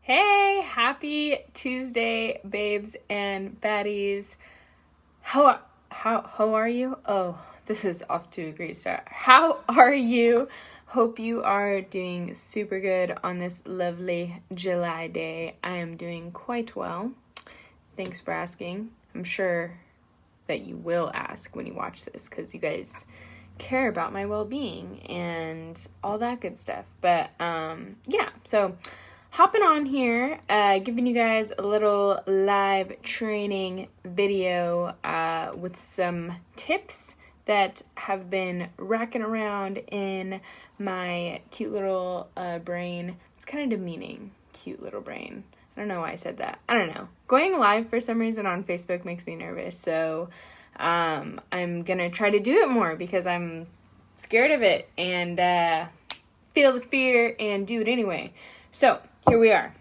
Hey, happy Tuesday, babes and baddies. How are you? Oh, this is off to a great start. How are you? Hope you are doing super good on this lovely July day. I am doing quite well. Thanks for asking. I'm sure that you will ask when you watch this because you guys care about my well-being and all that good stuff. But yeah, so hopping on here, giving you guys a little live training video with some tips that have been racking around in my cute little brain. It's kind of demeaning, cute little brain. I don't know why I said that. I don't know. Going live for some reason on Facebook makes me nervous, so I'm gonna try to do it more because I'm scared of it and feel the fear and do it anyway. So here we are.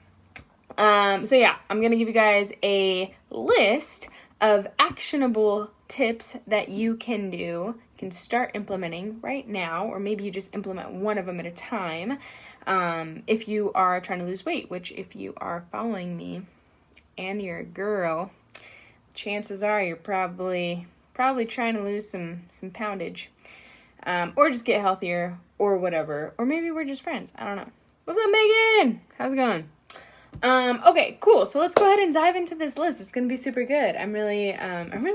So yeah, I'm going to give you guys a list of actionable tips that you can start implementing right now, or maybe you just implement one of them at a time if you are trying to lose weight, which if you are following me and you're a girl, chances are you're probably trying to lose some poundage or just get healthier or whatever, or maybe we're just friends. I don't know. What's up, Megan? How's it going? Okay, cool. So let's go ahead and dive into this list. It's gonna be super good. I'm really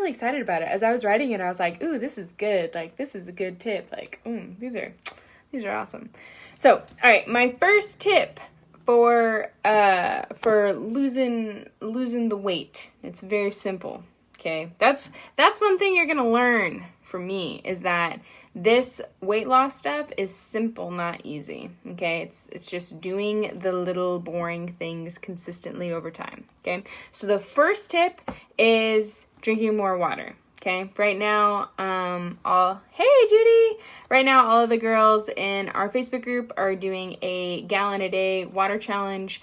excited about it. As I was writing it, I was like, ooh, this is good. Like, this is a good tip. Like, these are awesome. So, all right, my first tip for losing the weight. It's very simple. Okay, that's one thing you're gonna learn from me is that this weight loss stuff is simple, not easy. Okay, it's just doing the little boring things consistently over time. Okay, so the first tip is drinking more water. Okay, right now, hey Judy! Right now, all of the girls in our Facebook group are doing a gallon a day water challenge.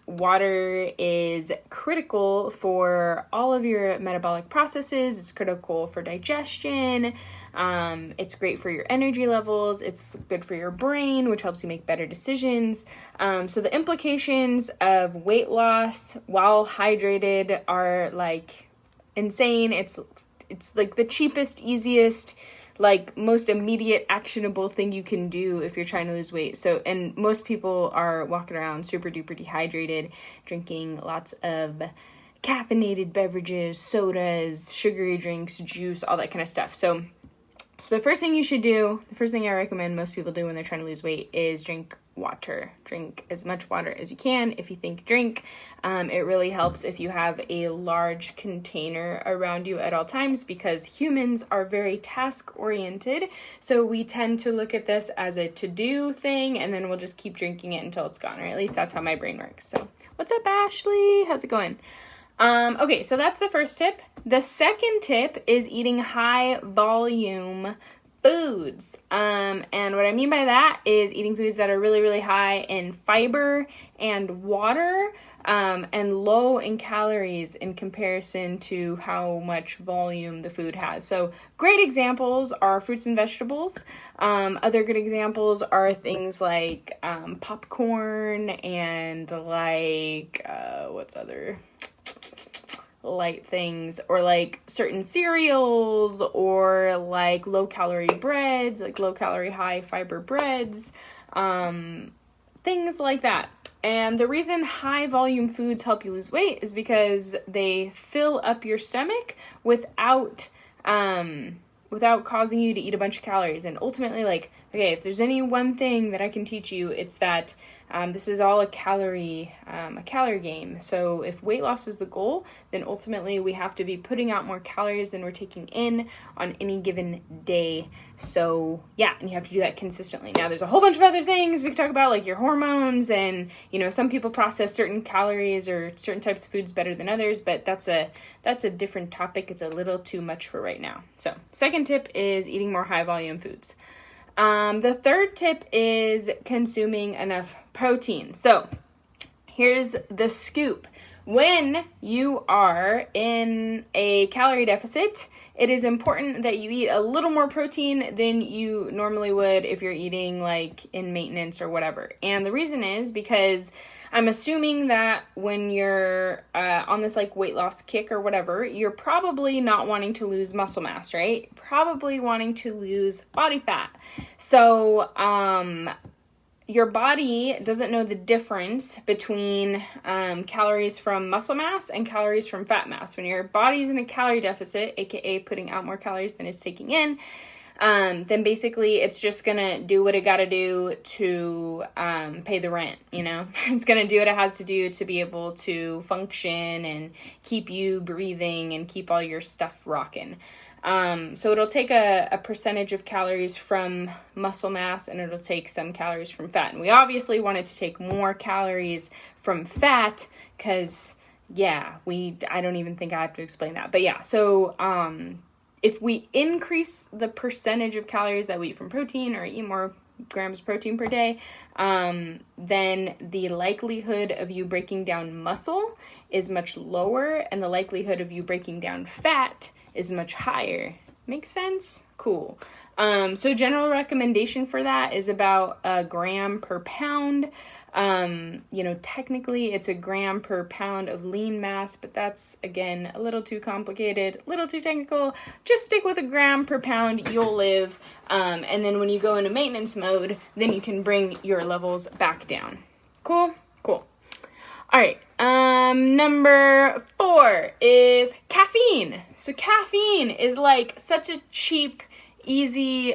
Water is critical for all of your metabolic processes. It's critical for digestion. It's great for your energy levels. It's good for your brain, which helps you make better decisions. So the implications of weight loss while hydrated are like insane. It's like the cheapest, easiest, like most immediate actionable thing you can do if you're trying to lose weight. So, and most people are walking around super duper dehydrated, drinking lots of caffeinated beverages, sodas, sugary drinks, juice, all that kind of stuff. So the first thing you should do, the first thing I recommend most people do when they're trying to lose weight is drink water. Drink as much water as you can if you think drink. It really helps if you have a large container around you at all times because humans are very task-oriented. So we tend to look at this as a to-do thing and then we'll just keep drinking it until it's gone, or at least that's how my brain works. So what's up, Ashley? How's it going? Okay, so that's the first tip. The second tip is eating high volume foods. And what I mean by that is eating foods that are really, really high in fiber and water, and low in calories in comparison to how much volume the food has. So great examples are fruits and vegetables. Other good examples are things like popcorn and like, what's other light things, or like certain cereals, or like low calorie breads, like low calorie high fiber breads, things like that. And the reason high volume foods help you lose weight is because they fill up your stomach without causing you to eat a bunch of calories. And ultimately, like, okay, if there's any one thing that I can teach you, it's that this is all a calorie game. So if weight loss is the goal, then ultimately we have to be putting out more calories than we're taking in on any given day. So yeah, and you have to do that consistently. Now there's a whole bunch of other things we can talk about, like your hormones, and some people process certain calories or certain types of foods better than others, but that's a different topic. It's a little too much for right now. So second tip is eating more high volume foods. The third tip is consuming enough protein. So here's the scoop. when you are in a calorie deficit, it is important that you eat a little more protein than you normally would if you're eating like in maintenance or whatever. And the reason is because I'm assuming that when you're on this like weight loss kick or whatever, you're probably not wanting to lose muscle mass, right? Probably wanting to lose body fat. So, your body doesn't know the difference between calories from muscle mass and calories from fat mass. When your body's in a calorie deficit, aka putting out more calories than it's taking in, then basically it's just gonna do what it gotta do to pay the rent, you know? It's gonna do what it has to do to be able to function and keep you breathing and keep all your stuff rocking. So it'll take a percentage of calories from muscle mass and it'll take some calories from fat. And we obviously wanted to take more calories from fat because, I don't even think I have to explain that. But yeah, so if we increase the percentage of calories that we eat from protein or eat more grams of protein per day, then the likelihood of you breaking down muscle is much lower and the likelihood of you breaking down fat is much higher. Makes sense? Cool. So general recommendation for that is about a gram per pound. Technically it's a gram per pound of lean mass, but that's, again, a little too complicated, a little too technical. Just stick with a gram per pound, you'll live. And then when you go into maintenance mode, then you can bring your levels back down. Cool? Cool. All right. Number 4 is caffeine. So caffeine is like such a cheap, easy,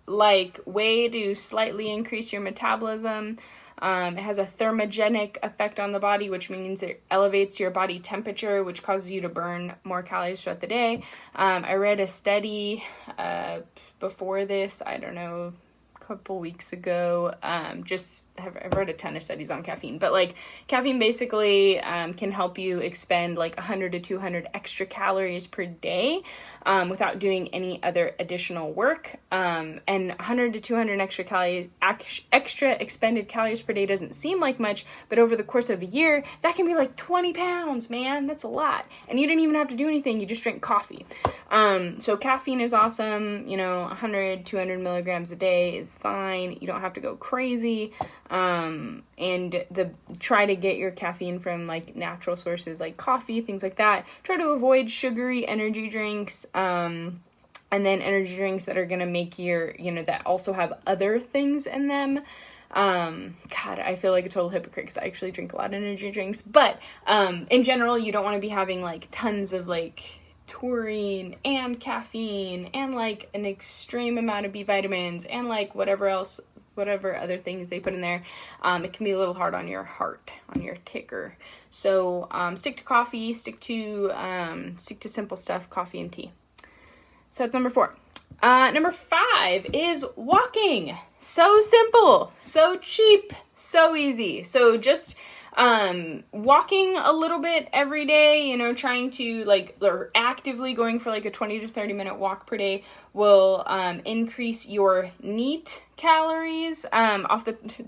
way to slightly increase your metabolism. It has a thermogenic effect on the body, which means it elevates your body temperature, which causes you to burn more calories throughout the day. I read a study, before this, I don't know, couple weeks ago. I've read a ton of studies on caffeine, but like caffeine basically can help you expend like 100 to 200 extra calories per day without doing any other additional work. And 100 to 200 extra expended calories per day doesn't seem like much, but over the course of a year, that can be like 20 pounds, man. That's a lot. And you didn't even have to do anything. You just drink coffee. So caffeine is awesome. 100, 200 milligrams a day is fine. You don't have to go crazy. And try to get your caffeine from like natural sources like coffee, things like that. Try to avoid sugary energy drinks, and then energy drinks that are going to make that also have other things in them. God, I feel like a total hypocrite because I actually drink a lot of energy drinks, but, in general, you don't want to be having like tons of like taurine and caffeine and like an extreme amount of B vitamins and like whatever other things they put in there. It can be a little hard on your heart, on your ticker. So stick to coffee, stick to simple stuff, coffee and tea. So that's number 4. Number 5 is walking. So simple, so cheap, so easy. So just walking a little bit every day, trying to or actively going for like a 20 to 30 minute walk per day will increase your NEAT calories.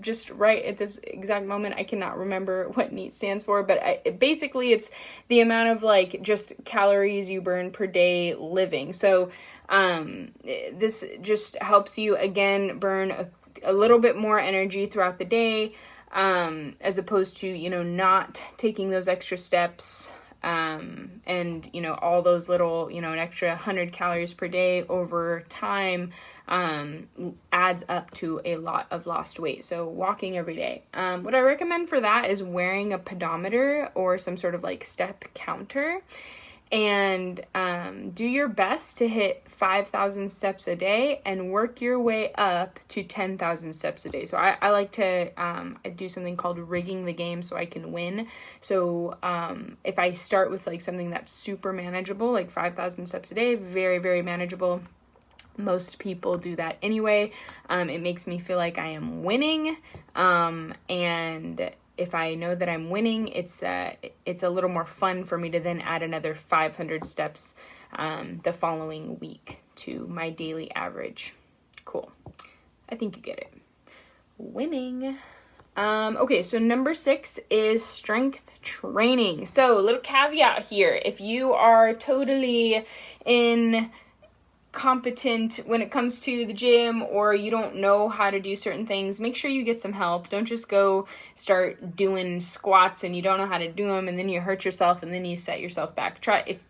Just right at this exact moment, I cannot remember what NEAT stands for, but basically it's the amount of like just calories you burn per day living. So this just helps you again burn a little bit more energy throughout the day. As opposed to, not taking those extra steps, and, all those little, an extra 100 calories per day over time, adds up to a lot of lost weight. So walking every day. What I recommend for that is wearing a pedometer or some sort of like step counter. And do your best to hit 5,000 steps a day and work your way up to 10,000 steps a day. So I like to do something called rigging the game so I can win. So if I start with like something that's super manageable, like 5,000 steps a day, very, very manageable. Most people do that anyway. It makes me feel like I am winning. And if I know that I'm winning, it's a little more fun for me to then add another 500 steps the following week to my daily average. Cool. I think you get it. Winning. Okay, so number 6 is strength training. So, a little caveat here. If you are totally incompetent when it comes to the gym, or you don't know how to do certain things, make sure you get some help. Don't just go start doing squats and you don't know how to do them, and then you hurt yourself and then you set yourself back.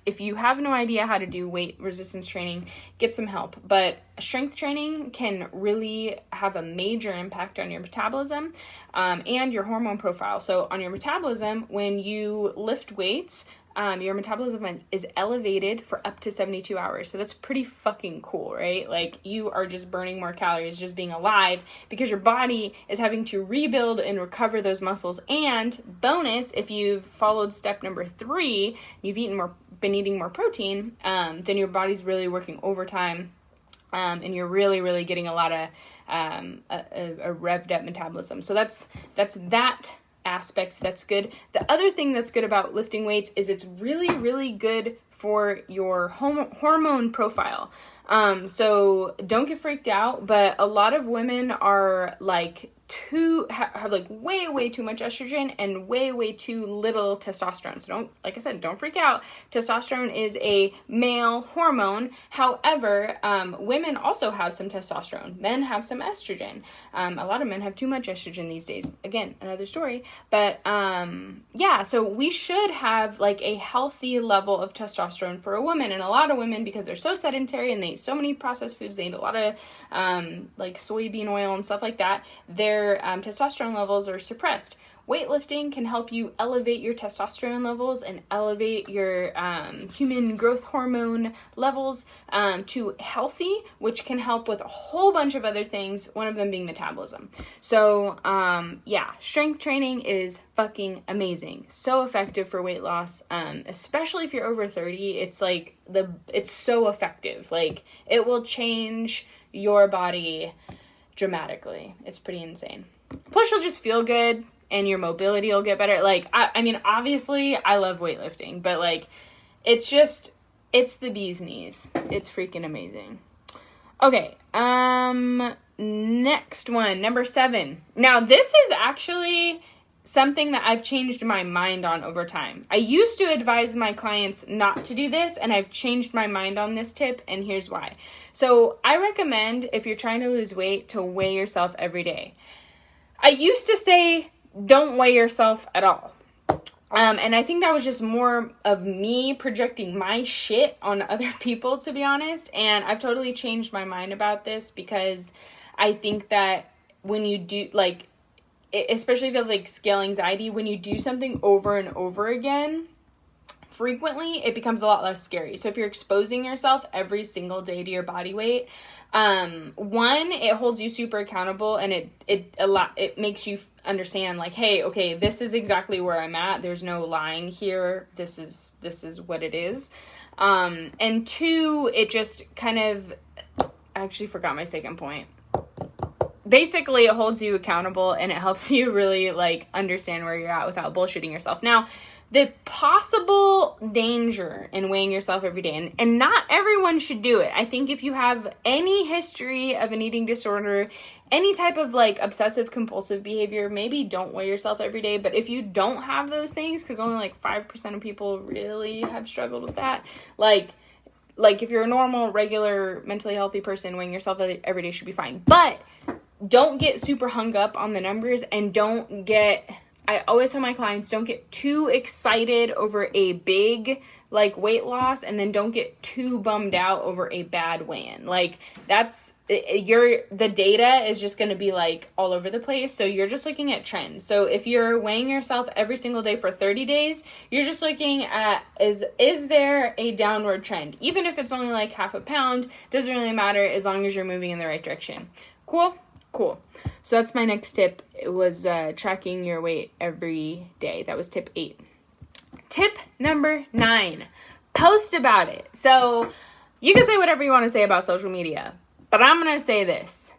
If you have no idea how to do weight resistance training, get some help. But strength training can really have a major impact on your metabolism and your hormone profile. So on your metabolism, when you lift weights, your metabolism is elevated for up to 72 hours. So that's pretty fucking cool, right? Like, you are just burning more calories just being alive because your body is having to rebuild and recover those muscles. And bonus, if you've followed step number 3, you've been eating more protein, then your body's really working overtime, and you're really, really getting a lot of a revved up metabolism. So that's that aspect that's good. The other thing that's good about lifting weights is it's really, really good for your hormone profile. So don't get freaked out, but a lot of women are like have like way too much estrogen and way too little testosterone. So don't freak out. Testosterone is a male hormone. However, women also have some testosterone. Men have some estrogen. A lot of men have too much estrogen these days. Again, another story. But yeah, so we should have like a healthy level of testosterone for a woman. And a lot of women, because they're so sedentary and they eat so many processed foods, they eat a lot of like soybean oil and stuff like that, their testosterone levels are suppressed. Weightlifting can help you elevate your testosterone levels and elevate your human growth hormone levels to healthy, which can help with a whole bunch of other things, one of them being metabolism. So yeah, strength training is fucking amazing. So effective for weight loss, especially if you're over 30. It's like it's so effective. Like, it will change your body dramatically. It's pretty insane. Plus, you'll just feel good and your mobility will get better. Like, I mean, obviously, I love weightlifting, but like, it's the bee's knees. It's freaking amazing. Okay, next one, number 7. Now, this is actually something that I've changed my mind on over time. I used to advise my clients not to do this, and I've changed my mind on this tip, and here's why. So I recommend, if you're trying to lose weight, to weigh yourself every day. I used to say, don't weigh yourself at all. And I think that was just more of me projecting my shit on other people, to be honest. And I've totally changed my mind about this, because I think that when you do, like, especially if you have like scale anxiety, when you do something over and over again, frequently, it becomes a lot less scary. So if you're exposing yourself every single day to your body weight, one, it holds you super accountable, and it makes you understand, like, hey, okay, this is exactly where I'm at. There's no lying here. This is what it is. And 2, it just kind of, I actually forgot my second point. Basically, it holds you accountable, and it helps you really like understand where you're at without bullshitting yourself. Now, the possible danger in weighing yourself every day, and not everyone should do it. I think if you have any history of an eating disorder, any type of like obsessive compulsive behavior, maybe don't weigh yourself every day. But if you don't have those things, because only like 5% of people really have struggled with that, like if you're a normal, regular, mentally healthy person, weighing yourself every day should be fine. But don't get super hung up on the numbers, and I always tell my clients, don't get too excited over a big like weight loss, and then don't get too bummed out over a bad weigh-in. Like, the data is just going to be like all over the place. So you're just looking at trends. So if you're weighing yourself every single day for 30 days, you're just looking at, is there a downward trend? Even if it's only like half a pound, doesn't really matter as long as you're moving in the right direction. Cool. So that's my next tip. It was tracking your weight every day. That was tip 8. Tip number 9, post about it. So you can say whatever you want to say about social media, but I'm going to say this.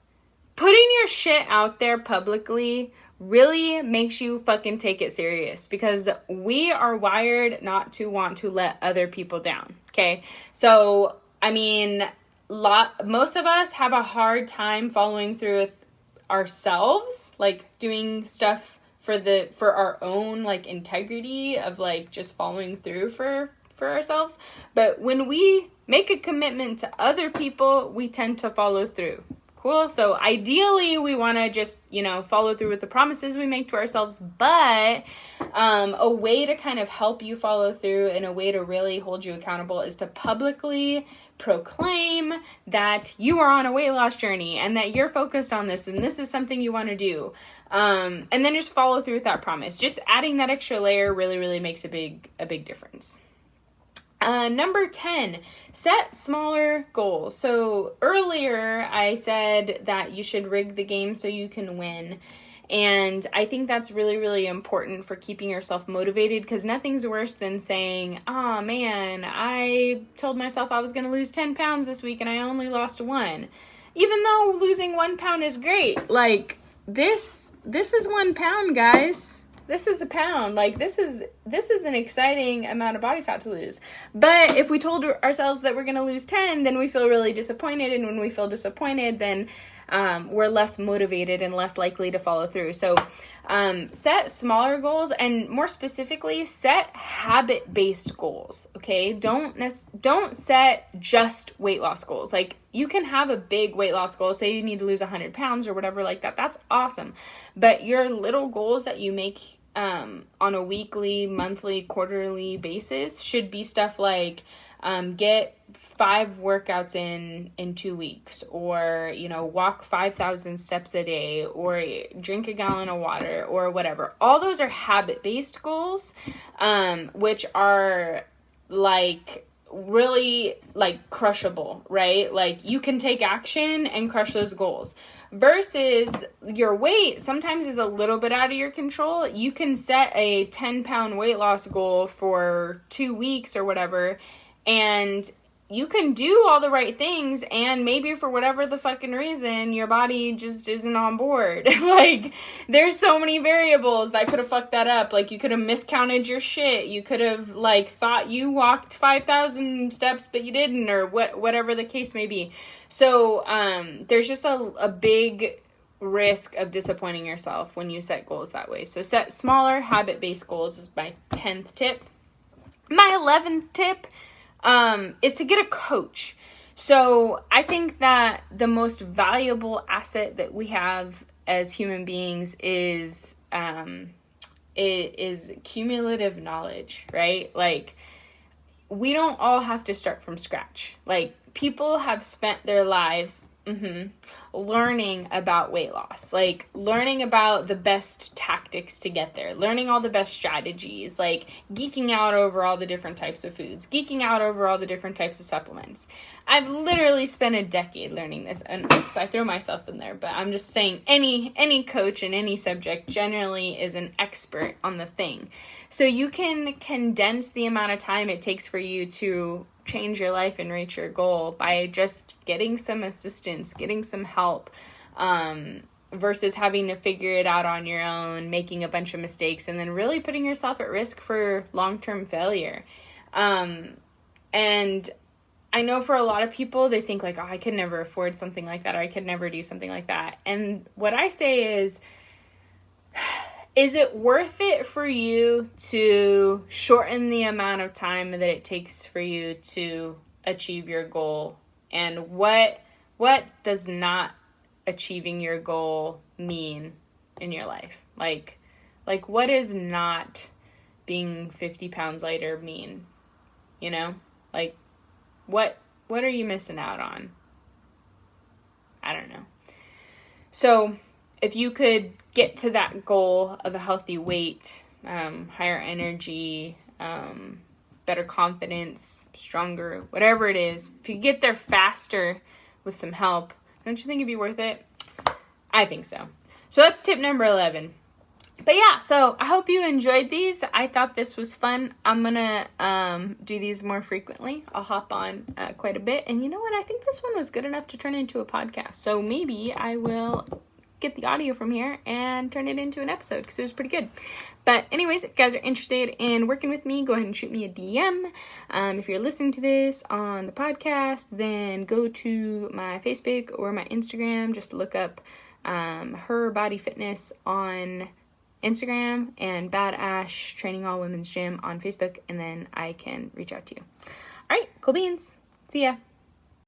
Putting your shit out there publicly really makes you fucking take it serious, because we are wired not to want to let other people down. Okay. So, I mean, most of us have a hard time following through with ourselves, like doing stuff for our own like integrity of like just following through for ourselves. But when we make a commitment to other people, we tend to follow through. Cool. So ideally we want to just, follow through with the promises we make to ourselves, but a way to kind of help you follow through and a way to really hold you accountable is to publicly proclaim that you are on a weight loss journey and that you're focused on this and this is something you want to do. And then just follow through with that promise. Just adding that extra layer really, really makes a big difference. Number 10, set smaller goals. So earlier I said that you should rig the game so you can win. And I think that's really, really important for keeping yourself motivated, because nothing's worse than saying, oh man, I told myself I was going to lose 10 pounds this week and I only lost 1. Even though losing 1 pound is great. Like this is 1 pound, guys. This is a pound. Like this is an exciting amount of body fat to lose. But if we told ourselves that we're going to lose 10, then we feel really disappointed. And when we feel disappointed, then we're less motivated and less likely to follow through. So set smaller goals, and more specifically, set habit-based goals, okay? Don't set just weight loss goals. Like, you can have a big weight loss goal, say you need to lose 100 pounds or whatever like that. That's awesome. But your little goals that you make on a weekly, monthly, quarterly basis should be stuff like get 5 workouts in 2 weeks, or walk 5,000 steps a day, or drink a gallon of water, or whatever. All those are habit-based goals, which are like really like crushable, right? Like you can take action and crush those goals. Versus your weight sometimes is a little bit out of your control. You can set a 10-pound weight loss goal for 2 weeks or whatever, and you can do all the right things, and maybe for whatever the fucking reason, your body just isn't on board. Like, there's so many variables that could have fucked that up. Like, you could have miscounted your shit. You could have, like, thought you walked 5,000 steps, but you didn't, or whatever the case may be. So, there's just a big risk of disappointing yourself when you set goals that way. So, set smaller, habit-based goals is my 10th tip. My 11th tip is to get a coach. So I think that the most valuable asset that we have as human beings is cumulative knowledge, right? Like, we don't all have to start from scratch. Like, people have spent their lives learning about weight loss, like learning about the best tactics to get there, learning all the best strategies, like geeking out over all the different types of foods, geeking out over all the different types of supplements. I've literally spent a decade learning this, and oops, I threw myself in there, but I'm just saying any coach in any subject generally is an expert on the thing. So you can condense the amount of time it takes for you to change your life and reach your goal by just getting some assistance, getting some help, versus having to figure it out on your own, making a bunch of mistakes, and then really putting yourself at risk for long-term failure. And I know for a lot of people, they think like, oh, I could never afford something like that, or I could never do something like that. And what I say is it worth it for you to shorten the amount of time that it takes for you to achieve your goal? And what does not achieving your goal mean in your life? Like what does not being 50 pounds lighter mean? Like what are you missing out on? I don't know. So if you could get to that goal of a healthy weight, higher energy, better confidence, stronger, whatever it is, if you get there faster with some help, don't you think it'd be worth it? I think so. So that's tip number 11. But yeah, so I hope you enjoyed these. I thought this was fun. I'm going to do these more frequently. I'll hop on quite a bit. And you know what? I think this one was good enough to turn into a podcast. So maybe I will get the audio from here and turn it into an episode, because it was pretty good. But anyways, if you guys are interested in working with me, go ahead and shoot me a DM. If you're listening to this on the podcast, then go to my Facebook or my Instagram. Just look up Her Body Fitness on Instagram and Bad Ash Training All Women's Gym on Facebook, and then I can reach out to you. All right, cool beans. See ya.